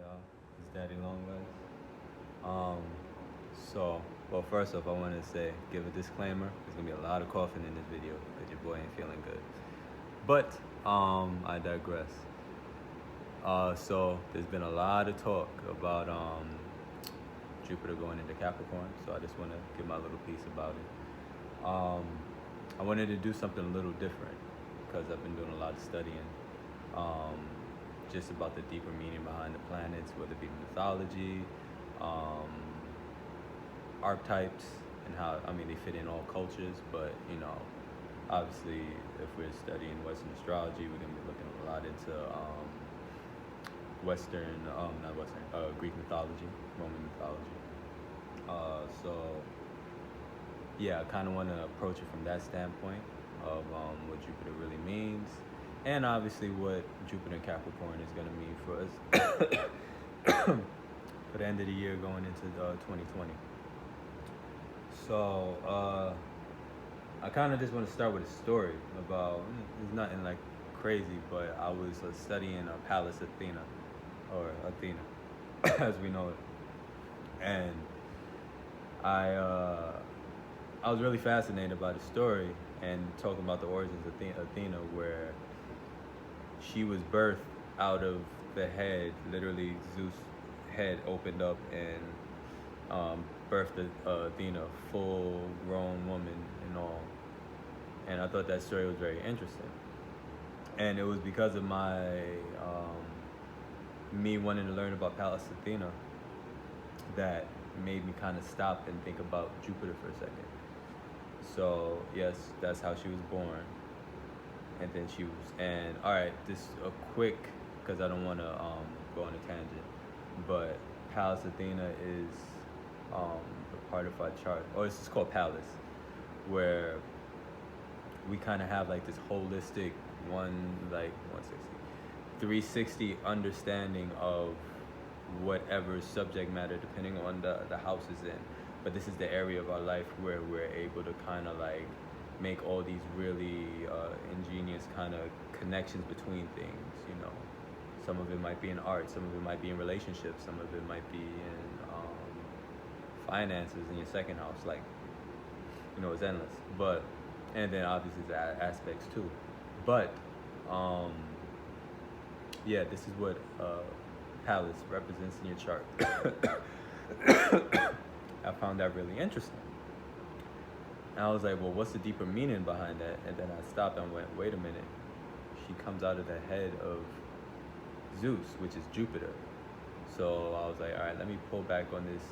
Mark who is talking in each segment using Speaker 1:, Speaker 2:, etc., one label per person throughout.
Speaker 1: y'all. It's Daddy Longlegs. Um, well, first off, I want to say, give a disclaimer. There's gonna be a lot of coughing in this video because your boy ain't feeling good. But I digress. So there's been a lot of talk about Jupiter going into Capricorn. So I just want to give my little piece about it. I wanted to do something a little different because I've been doing a lot of studying. Just about the deeper meaning behind the planets, whether it be mythology, archetypes, and how, they fit in all cultures, but, obviously, if we're studying Western astrology, we're going to be looking a lot into Greek mythology, Roman mythology. I kind of want to approach it from that standpoint of what Jupiter really means, and obviously what Jupiter and Capricorn is going to mean for us for the end of the year going into 2020. So I kind of just want to start with a story about, it's nothing like crazy, but I was studying Pallas Athena, or Athena as we know it, and I was really fascinated by the story and talking about the origins of Athena, where she was birthed out of the head, literally Zeus' head opened up and birthed Athena, full-grown woman and all. And I thought that story was very interesting. And it was because of me wanting to learn about Pallas Athena that made me kind of stop and think about Jupiter for a second. So yes, that's how she was born. And then all right, just a quick, because I don't want to go on a tangent, but Pallas Athena is a part of our chart, or it's just called Pallas, where we kind of have like this holistic 360 understanding of whatever subject matter, depending on the house is in. But this is the area of our life where we're able to kind of like make all these really ingenious kind of connections between things, Some of it might be in art, some of it might be in relationships, some of it might be in finances in your second house, it's endless. But, and then obviously the aspects too. But, this is what Pallas represents in your chart. I found that really interesting. And I was like, well, what's the deeper meaning behind that? And then I stopped and went, wait a minute. She comes out of the head of Zeus, which is Jupiter. So I was like, all right, let me pull back on this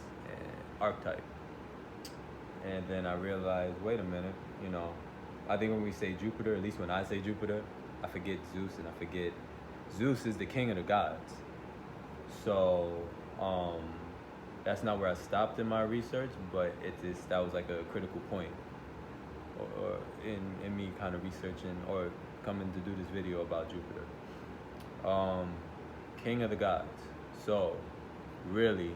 Speaker 1: archetype. And then I realized, wait a minute, I think when we say Jupiter, at least when I say Jupiter, I forget Zeus, and I forget Zeus is the king of the gods. So that's not where I stopped in my research, but that was like a critical point or in me kind of researching or coming to do this video about Jupiter. King of the gods. So really,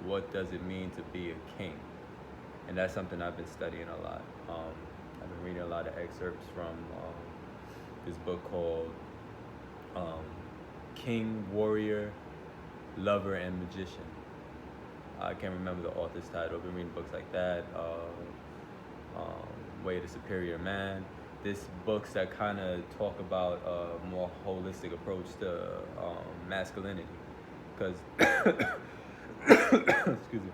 Speaker 1: what does it mean to be a king? And that's something I've been studying a lot. I've been reading a lot of excerpts from this book called King, Warrior, Lover, and Magician. I can't remember the author's title. I've been reading books like that. Way of the Superior Man. This books that kind of talk about a more holistic approach to masculinity. Because, excuse me,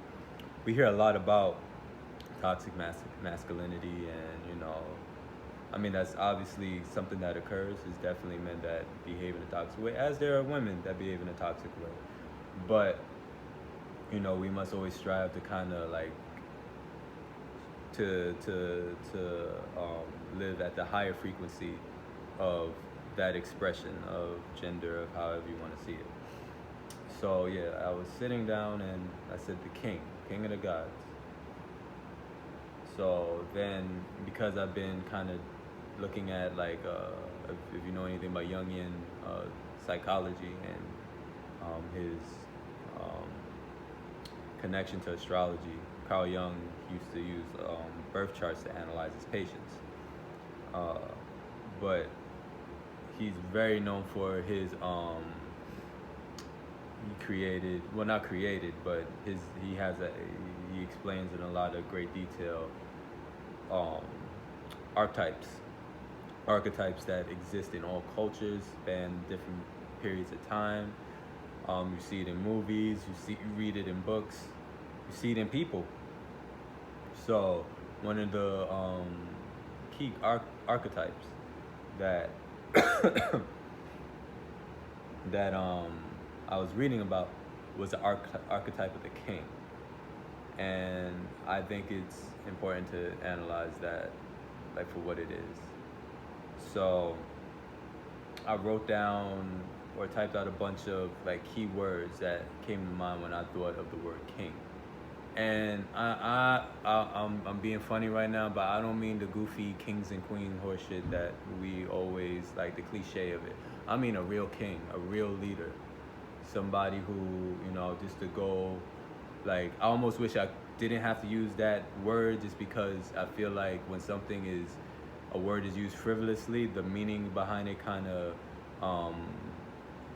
Speaker 1: we hear a lot about toxic masculinity, and that's obviously something that occurs. There's definitely men that behave in a toxic way, as there are women that behave in a toxic way. But we must always strive to kind of like to live at the higher frequency of that expression of gender, of however you want to see it. So I was sitting down and I said the king of the gods. So then, because I've been kind of looking at if you know anything about Jungian psychology and his connection to astrology, Carl Jung used to use birth charts to analyze his patients. But he's very known for his he created, well, not created, but he explains in a lot of great detail um, archetypes, archetypes that exist in all cultures, span different periods of time. You see it in movies, you read it in books, you see it in people. So one of the key archetypes that that I was reading about was the archetype of the king, and I think it's important to analyze that, like, for what it is. So I wrote down or typed out a bunch of like key words that came to mind when I thought of the word king. And I'm being funny right now, but I don't mean the goofy kings and queens horseshit that we always like, the cliche of it. I mean a real king, a real leader, somebody who, you know, just to go, like, I almost wish I didn't have to use that word, just because I feel like when something is, a word is used frivolously, the meaning behind it kind of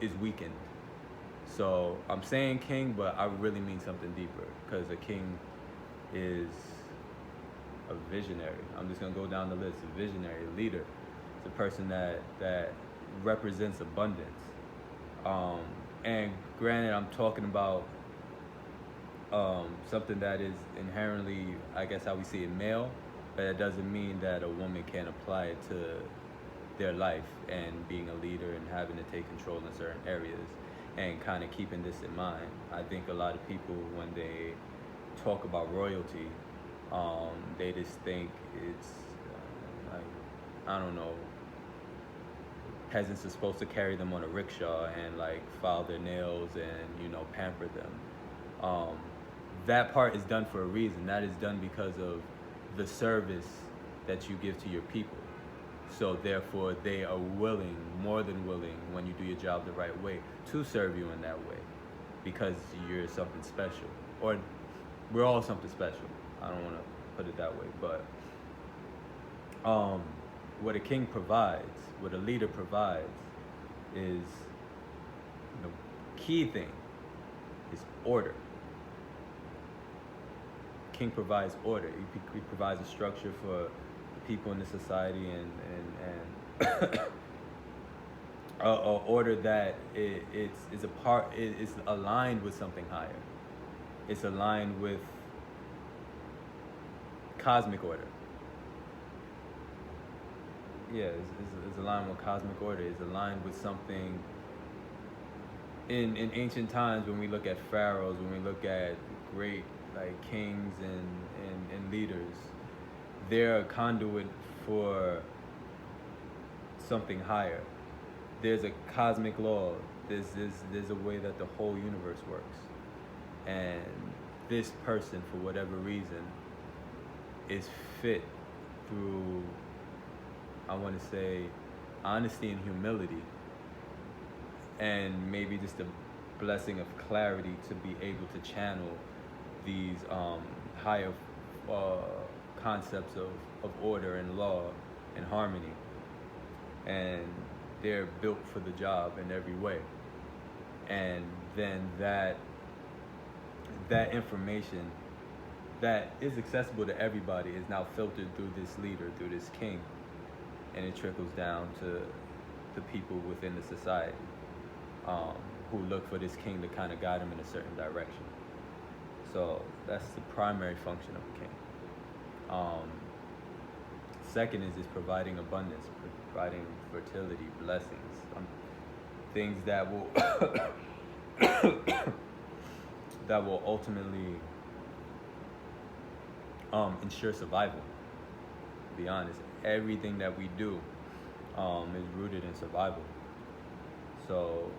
Speaker 1: is weakened. So I'm saying king, but I really mean something deeper, because a king is a visionary. I'm just gonna go down the list. A visionary, a leader. It's a person that represents abundance. And granted, I'm talking about something that is inherently, I guess, how we see it, male, but it doesn't mean that a woman can't apply it to their life and being a leader and having to take control in certain areas, and kind of keeping this in mind. I think a lot of people, when they talk about royalty, they just think it's like, I don't know, peasants are supposed to carry them on a rickshaw and like file their nails and, you know, pamper them. That part is done for a reason. That is done because of the service that you give to your people. So therefore, they are willing, more than willing, when you do your job the right way, to serve you in that way, because you're something special. Or we're all something special. I don't want to put it that way, but what a king provides, what a leader provides, is the key thing is order. King provides order. He provides a structure for people in the society, and a order that it's aligned with something higher. It's aligned with cosmic order. Yeah, it's aligned with cosmic order. It's aligned with something. In ancient times, when we look at pharaohs, when we look at great like kings and leaders, they're a conduit for something higher. There's a cosmic law. There's a way that the whole universe works, and this person, for whatever reason, is fit through, I want to say, honesty and humility, and maybe just a blessing of clarity to be able to channel these higher concepts of order and law and harmony. And they're built for the job in every way. And then that information that is accessible to everybody is now filtered through this leader, through this king, and it trickles down to the people within the society, who look for this king to kind of guide them in a certain direction. So that's the primary function of a king. Second is just providing abundance, providing fertility, blessings, things that will that will ultimately ensure survival. To be honest, everything that we do is rooted in survival. So,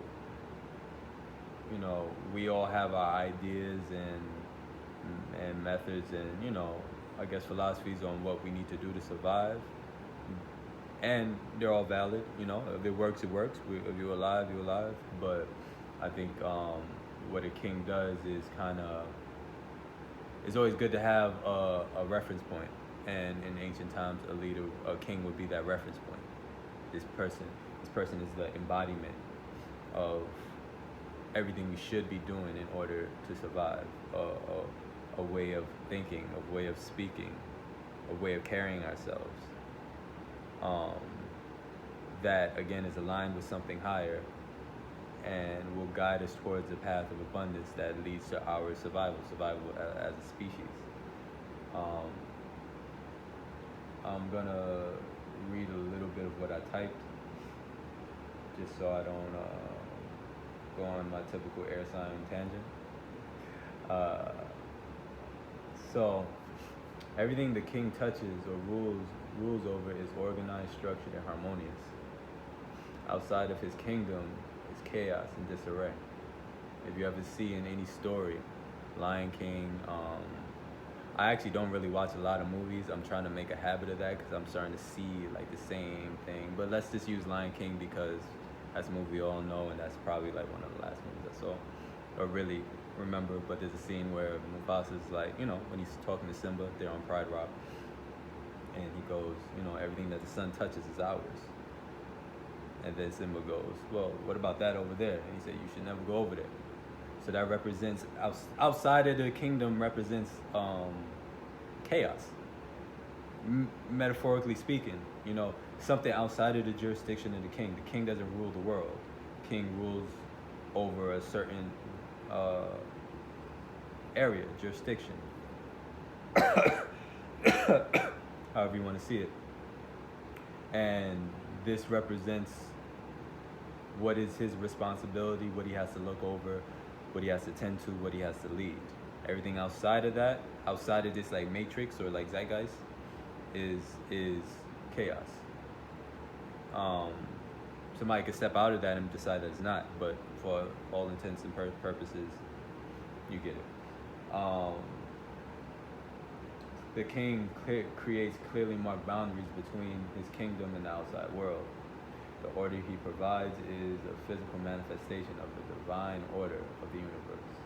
Speaker 1: you know, we all have our ideas and methods and, you know, I guess philosophies on what we need to do to survive. And they're all valid, you know. If it works, it works. If you're alive, you're alive. But I think what a king does is kind of, it's always good to have a reference point. And in ancient times, a king would be that reference point. This person is the embodiment of everything we should be doing in order to survive. A way of thinking, a way of speaking, a way of carrying ourselves. That again is aligned with something higher and will guide us towards the path of abundance that leads to our survival as a species. I'm gonna read a little bit of what I typed, just so I don't go on my typical air sign tangent. So everything the king touches or rules over is organized, structured, and harmonious. Outside of his kingdom is chaos and disarray. If you ever see in any story, Lion King, I actually don't really watch a lot of movies. I'm trying to make a habit of that because I'm starting to see like the same thing. But let's just use Lion King because that's a movie we all know, and that's probably like one of the last movies I saw or really remember. But there's a scene where Mufasa's like, when he's talking to Simba, they're on Pride Rock, and he goes, everything that the sun touches is ours. And then Simba goes, well, what about that over there? And he said, you should never go over there. So that represents, outside of the kingdom represents chaos, metaphorically speaking. Something outside of the jurisdiction of the king. The king doesn't rule the world. The king rules over a certain area, jurisdiction, however you want to see it. And this represents what is his responsibility, what he has to look over, what he has to tend to, what he has to lead. Everything outside of that, outside of this like matrix or like zeitgeist, is chaos. Somebody could step out of that and decide that it's not, but for all intents and purposes, you get it. The king creates clearly marked boundaries between his kingdom and the outside world. The order he provides is a physical manifestation of the divine order of the universe,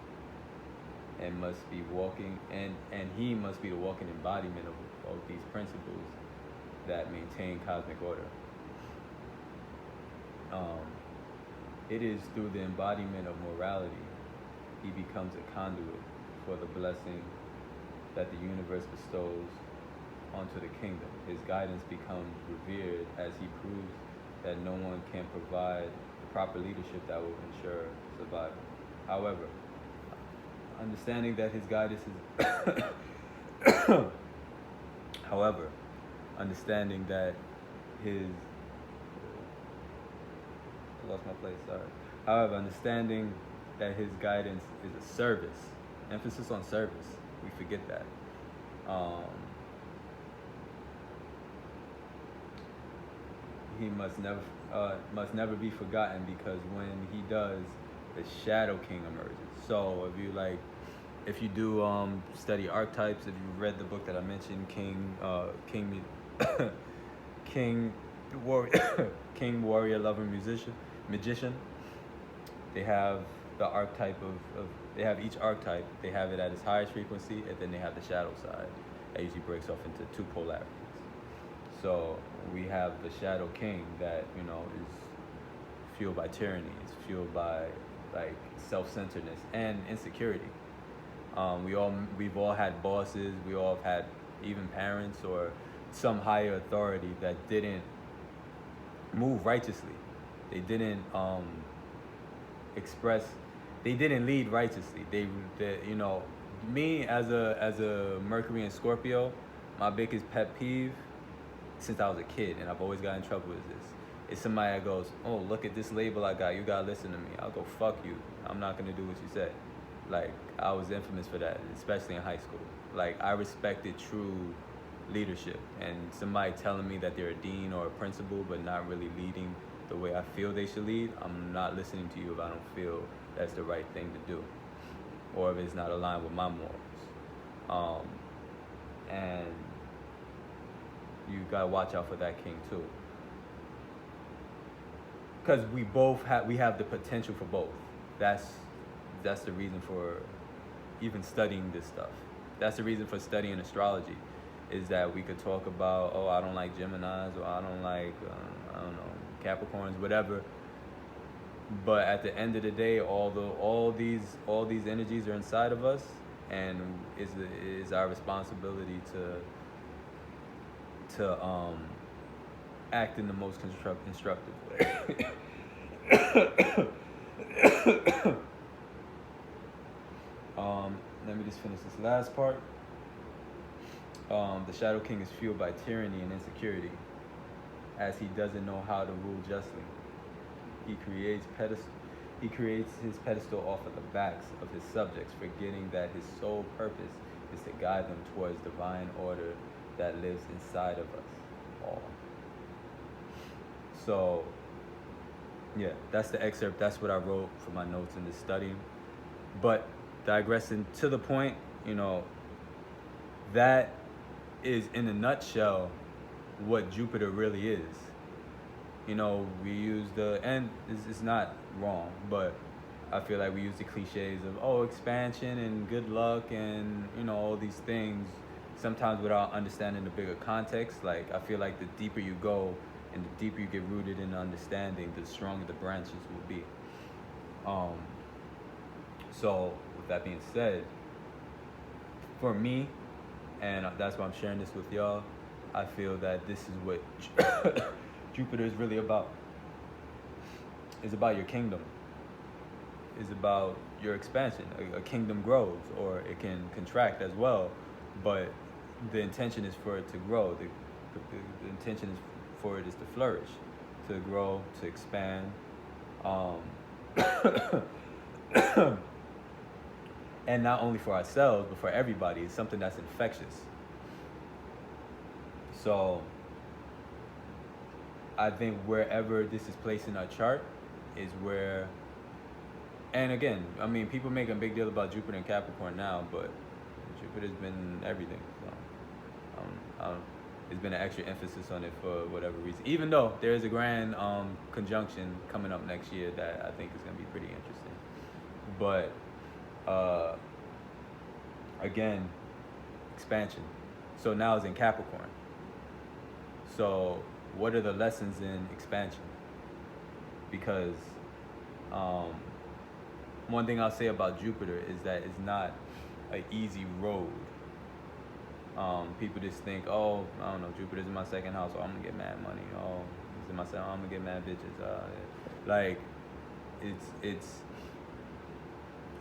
Speaker 1: and must be walking, and he must be the walking embodiment of these principles that maintain cosmic order. It is through the embodiment of morality he becomes a conduit for the blessing that the universe bestows onto the kingdom. His guidance becomes revered as he proves that no one can provide the proper leadership that will ensure survival. However, understanding that his guidance is understanding that his I lost my place, sorry. However, understanding that his guidance is a service, emphasis on service, we forget that. He must never be forgotten, because when he does, the Shadow King emerges. So if you do study archetypes, if you read the book that I mentioned, King Warrior Lover Magician, they have the archetype of they have each archetype, they have it at its highest frequency, and then they have the shadow side that usually breaks off into two polarities. So we have the Shadow King that is fueled by tyranny, it's fueled by like self-centeredness and insecurity. We've all had bosses, we all have had even parents or some higher authority that didn't move righteously. They didn't they didn't lead righteously. They me as a Mercury and Scorpio, my biggest pet peeve since I was a kid, and I've always got in trouble with this, is somebody that goes, oh, look at this label I got, you gotta listen to me. I'll go, fuck you, I'm not gonna do what you say. Like, I was infamous for that, especially in high school. Like, I respected true leadership, and somebody telling me that they're a dean or a principal but not really leading the way I feel they should lead, I'm not listening to you if I don't feel that's the right thing to do, or if it's not aligned with my morals. And you gotta watch out for that king too, because we have the potential for both. That's the reason for even studying this stuff. That's the reason for studying astrology, is that we could talk about, oh, I don't like Geminis, or I don't like I don't know, Capricorns, whatever. But at the end of the day, all these energies are inside of us, and is our responsibility to act in the most constructive way. Let me just finish this last part. The Shadow King is fueled by tyranny and insecurity, as he doesn't know how to rule justly. He creates his pedestal off of the backs of his subjects, forgetting that his sole purpose is to guide them towards divine order that lives inside of us all. So, yeah, that's the excerpt. That's what I wrote for my notes in this study. But digressing to the point, that is in a nutshell what Jupiter really is. We use and it's not wrong, but I feel like we use the cliches of, expansion and good luck and, all these things, sometimes without understanding the bigger context. Like, I feel like the deeper you go and the deeper you get rooted in understanding, the stronger the branches will be. So, with that being said, for me, and that's why I'm sharing this with y'all, I feel that this is what Jupiter is really about. It's about your kingdom. It's about your expansion. A kingdom grows, or it can contract as well, but the intention is for it to grow. The intention is for it is to flourish, to grow, to expand. And not only for ourselves, but for everybody. It's something that's infectious. So I think wherever this is placed in our chart is where, and again, I mean, people make a big deal about Jupiter and Capricorn now, but Jupiter's been everything. So, there's been an extra emphasis on it for whatever reason. Even though there is a grand conjunction coming up next year that I think is going to be pretty interesting. But again, expansion. So now it's in Capricorn. So what are the lessons in expansion? Because one thing I'll say about Jupiter is that it's not an easy road. People just think, I don't know, Jupiter's in my second house, so I'm gonna get mad money. It's in my second, I'm gonna get mad bitches. Like, it's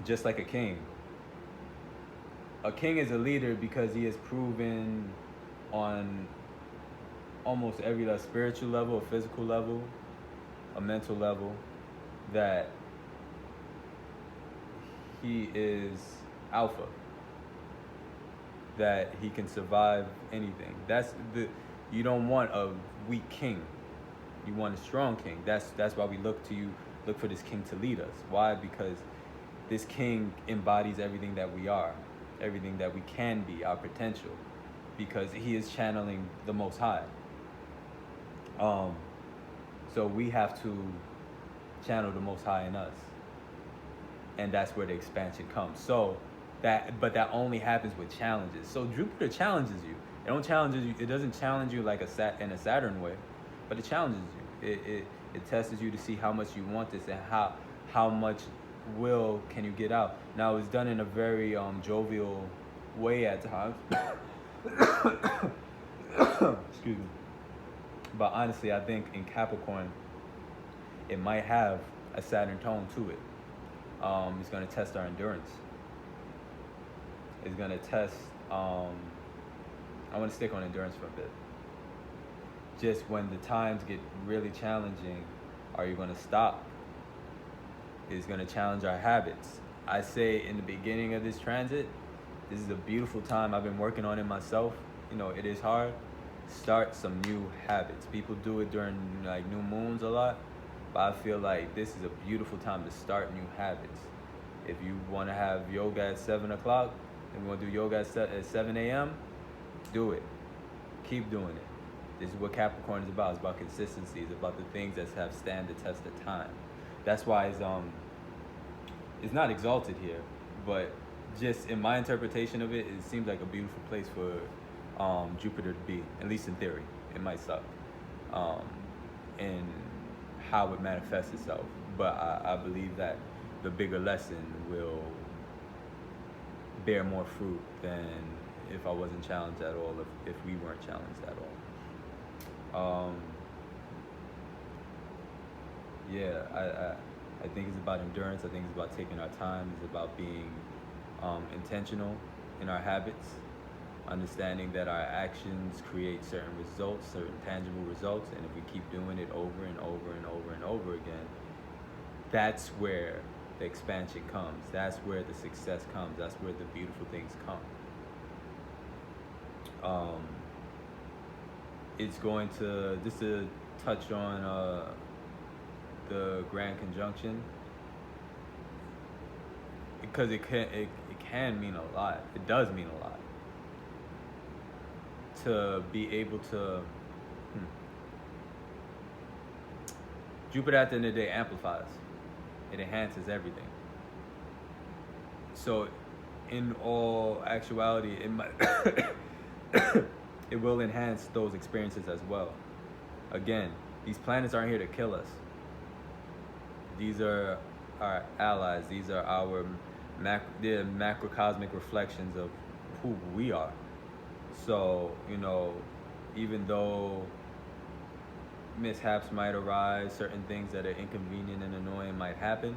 Speaker 1: just like a king. A king is a leader because he has proven on almost every spiritual level, a physical level, a mental level, that he is alpha, that he can survive anything. You don't want a weak king. You want a strong king. That's why we look for this king to lead us. Why? Because this king embodies everything that we are, everything that we can be, our potential, because he is channeling the Most High. So we have to channel the Most High in us, and that's where the expansion comes. But that only happens with challenges. So Jupiter challenges you. It doesn't challenge you like in a Saturn way, but it challenges you. It tests you to see how much you want this and how much will can you get out. Now, it's done in a very jovial way at times. Excuse me. But honestly, I think in Capricorn, it might have a Saturn tone to it. It's going to test our endurance. It's going to test, I want to stick on endurance for a bit. Just when the times get really challenging, are you going to stop? It's going to challenge our habits. I say in the beginning of this transit, this is a beautiful time. I've been working on it myself. It is hard. Start some new habits. People do it during like new moons a lot, but I feel like this is a beautiful time to start new habits. If you want to have yoga at 7 o'clock and you want to do yoga at 7 a.m., do it. Keep doing it. This is what Capricorn is about. It's about consistency. It's about the things that have stand the test of time. That's why it's not exalted here, but just in my interpretation of it, it seems like a beautiful place for Jupiter to be, at least in theory. It might suck in how it manifests itself, But I believe that the bigger lesson will bear more fruit than if I wasn't challenged at all, if we weren't challenged at all. Yeah, I think it's about endurance. I think it's about taking our time. It's about being intentional in our habits, understanding that our actions create certain results, certain tangible results, and if we keep doing it over and over and over and over again, that's where the expansion comes. That's where the success comes. That's where the beautiful things come. It's going to, just to touch on the grand conjunction, because it can mean a lot. It does mean a lot to be able to. Jupiter at the end of the day amplifies. It enhances everything. So, in all actuality, it might it will enhance those experiences as well. Again, these planets aren't here to kill us. These are our allies. These are our they're macrocosmic reflections of who we are. So, even though mishaps might arise, certain things that are inconvenient and annoying might happen,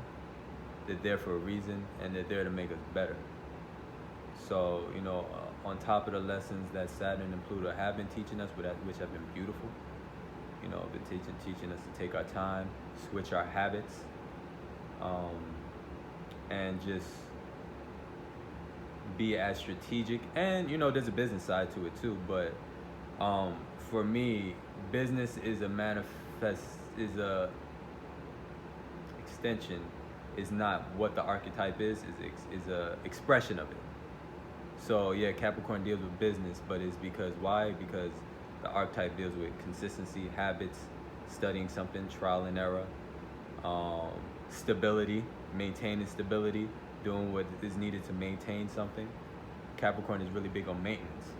Speaker 1: they're there for a reason, and they're there to make us better. So, on top of the lessons that Saturn and Pluto have been teaching us, which have been beautiful, been teaching us to take our time, switch our habits, and just be as strategic. And there's a business side to it too, but for me, business is a extension, is not what the archetype is a expression of it. So yeah, Capricorn deals with business, but it's why? Because the archetype deals with consistency, habits, studying something, trial and error, stability, maintaining stability, doing what is needed to maintain something. Capricorn is really big on maintenance.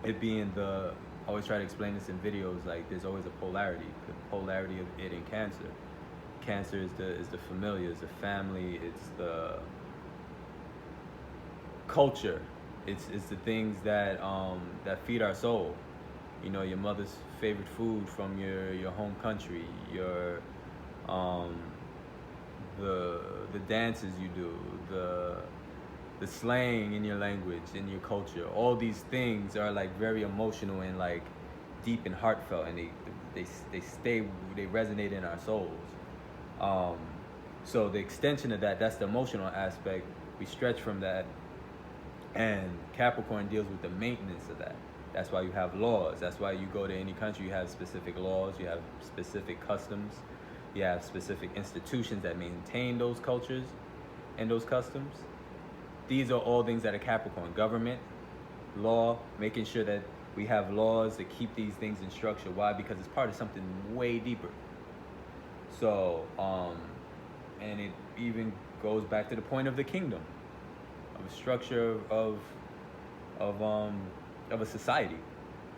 Speaker 1: It being I always try to explain this in videos, like there's always a polarity. The polarity of it in Cancer. Cancer is the familiar, is the family, it's the culture, it's the things that feed our soul. Your mother's favorite food from your home country, your the dances you do, the slang in your language, in your culture. All these things are like very emotional and like deep and heartfelt, and they resonate in our souls. So the extension of that's the emotional aspect. We stretch from that, and Capricorn deals with the maintenance of that. That's why you have laws. That's why you go to any country, you have specific laws, you have specific customs, you have specific institutions that maintain those cultures and those customs. These are all things that are Capricorn. Government, law, making sure that we have laws that keep these things in structure. Why? Because it's part of something way deeper. So, and it even goes back to the point of the kingdom, of a structure of a society,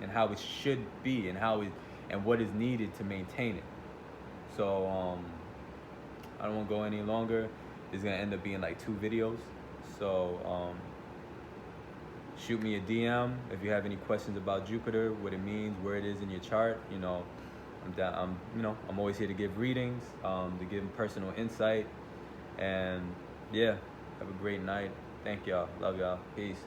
Speaker 1: and how it should be, and what is needed to maintain it. So, I don't want to go any longer. It's gonna end up being like 2 videos. So, shoot me a DM if you have any questions about Jupiter, what it means, where it is in your chart. I'm always here to give readings, to give personal insight, and yeah, have a great night. Thank y'all. Love y'all. Peace.